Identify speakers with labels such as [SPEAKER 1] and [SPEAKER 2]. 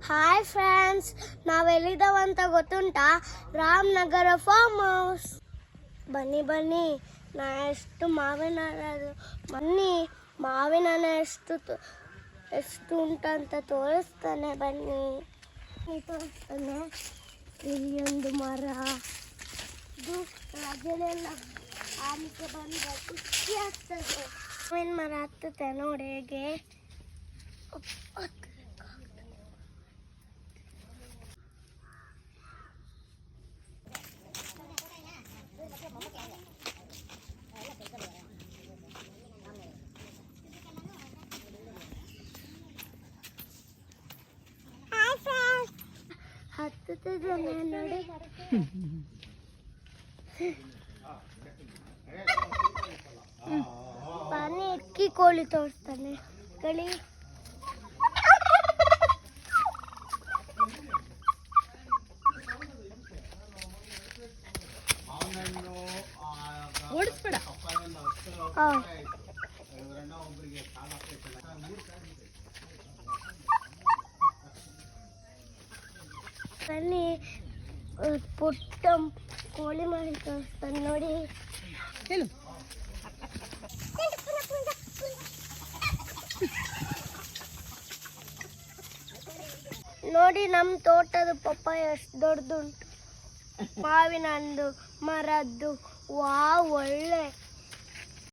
[SPEAKER 1] Hi friends, ನಾವೆಲ್ಲಿದ್ದಾವಂತ ಗೊತ್ತುಂಟಾ? Ramanagara farm house. ಬನ್ನಿ ಬನ್ನಿ, ನಾ ಎಷ್ಟು ಮಾವಿನ ಬನ್ನಿ, ಮಾವಿನ ಎಷ್ಟು ಉಂಟಂತ ತೋರಿಸ್ತಾನೆ. ಬನ್ನಿ ತೋರಿಸ್ತಾನೆ. ಇಲ್ಲಿ ಒಂದು ಮರ, ಇದು ರಜೆಲೆಲ್ಲ ಆಮಿಕೆ ಬಂದರೆ ಖುಷಿ ಆಗ್ತದೆ. ಮಾವಿನ ಮರ ಹತ್ತುತ್ತೆ ನೋಡಿ ಹೇಗೆ. ಹತ್ತುತ್ತದೆ ನೋಡಿ. ಬನ್ನಿ, ಇಕ್ಕಿ ಕೋಳಿ ತೋರಿಸ್ತಾನೆ. ಕಳಿ
[SPEAKER 2] ಓಡಿಸ್ಬೇಡ.
[SPEAKER 1] ಬನ್ನಿ, ಪುಟ್ಟ ಕೋಳಿ ಮಾಡಿ ತೋರಿಸ್ತಾನೆ ನೋಡಿ.
[SPEAKER 2] ಹೇಳು.
[SPEAKER 1] ನೋಡಿ ನಮ್ಮ ತೋಟದ ಪಪ್ಪಾಯ ಎಷ್ಟು ದೊಡ್ಡದುಂಟು. ಮಾವಿನ ಹಣ್ಣು ಮರದ್ದು. ಒಳ್ಳೆ